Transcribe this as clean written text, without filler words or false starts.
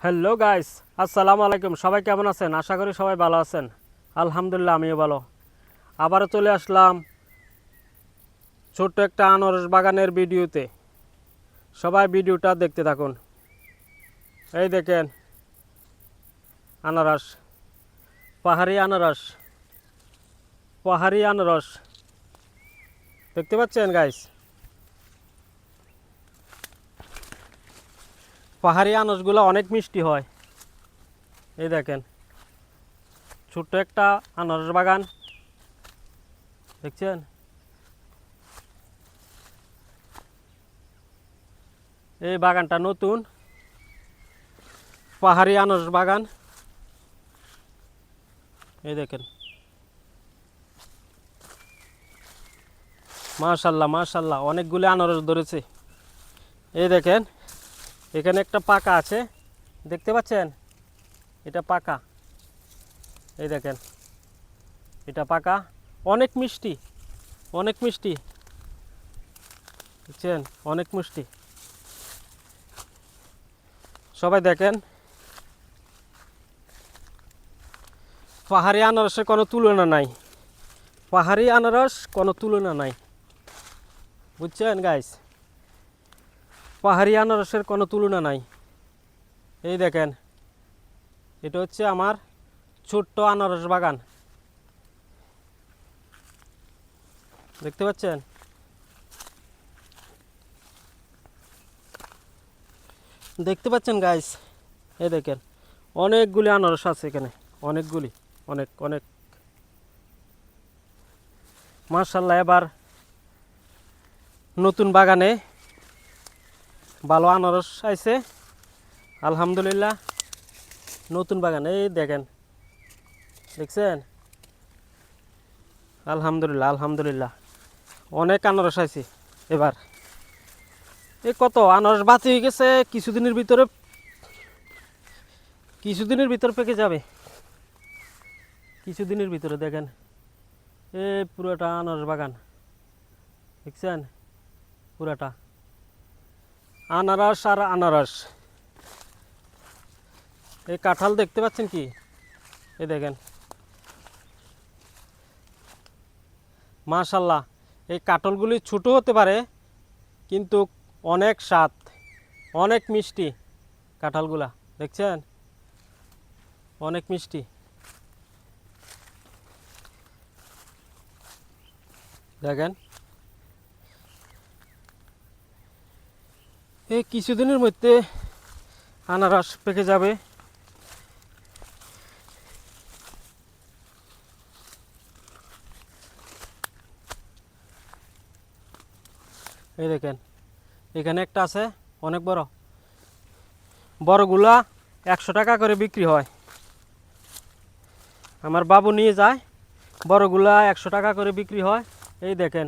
Hello guys, আসসালামু আলাইকুম। সবাই কেমন আছেন? আশা করি সবাই ভালো আছেন। আলহামদুলিল্লাহ, আমিও ভালো। আবারও চলে আসলাম ছোট্ট একটা আনারস বাগানের ভিডিওতে। সবাই ভিডিওটা দেখতে থাকুন। এই দেখেন আনারস, পাহাড়ি আনারস, পাহাড়ি আনারস দেখতে পাচ্ছেন গাইস? পাহাড়ি আনারসগুলো অনেক মিষ্টি হয়। এই দেখেন ছোট্ট একটা আনারস বাগান দেখছেন? এই বাগানটা নতুন, পাহাড়ি আনারস বাগান। এই দেখেন, মাশাল্লাহ মাশাল্লাহ, অনেকগুলো আনারস ধরেছে। এই দেখেন এখানে একটা পাকা আছে, দেখতে পাচ্ছেন? এটা পাকা। এই দেখেন এটা পাকা, অনেক মিষ্টি, অনেক মিষ্টি, বুঝছেন? অনেক মিষ্টি। সবাই দেখেন, পাহাড়ি আনারসের কোনো তুলনা নাই, পাহাড়ি আনারস কোনো তুলনা নাই, বুঝছেন গাইস? পাহাড়ি আনারসের কোনো তুলনা নাই। এই দেখেন এটা হচ্ছে আমার ছোট্ট আনারস বাগান, দেখতে পাচ্ছেন? দেখতে পাচ্ছেন গাইস? এই দেখেন অনেকগুলি আনারস আছে এখানে, অনেকগুলি, অনেক অনেক। মাশাআল্লাহ, এবার নতুন বাগানে ভালো আনারস আইছে, আলহামদুলিল্লাহ। নতুন বাগান, এই দেখেন, দেখছেন? আলহামদুলিল্লাহ আলহামদুলিল্লাহ, অনেক আনারস আইছে এবার। এই কত আনারস বাঁচি হয়ে গেছে, কিছুদিনের ভিতরে, কিছুদিনের ভিতর পেকে যাবে, কিছুদিনের ভিতরে। দেখেন এই পুরোটা আনারস বাগান, দেখছেন? পুরাটা আনারস আর আনারস। এই কাঁঠাল দেখতে পাচ্ছেন কি? এই দেখেন, মাশাল্লাহ, এই কাঁঠালগুলি ছোট হতে পারে কিন্তু অনেক স্বাদ, অনেক মিষ্টি কাঁঠালগুলা, দেখছেন? অনেক মিষ্টি। দেখেন এই কিছুদিনের মধ্যে আনারস পেকে যাবে। এই দেখেন এখানে একটা আছে, অনেক বড়, বড়গুলা 100 টাকা করে বিক্রি হয়। আমার বাবু নিয়ে যায়, বড়গুলা 100 টাকা করে বিক্রি হয়। এই দেখেন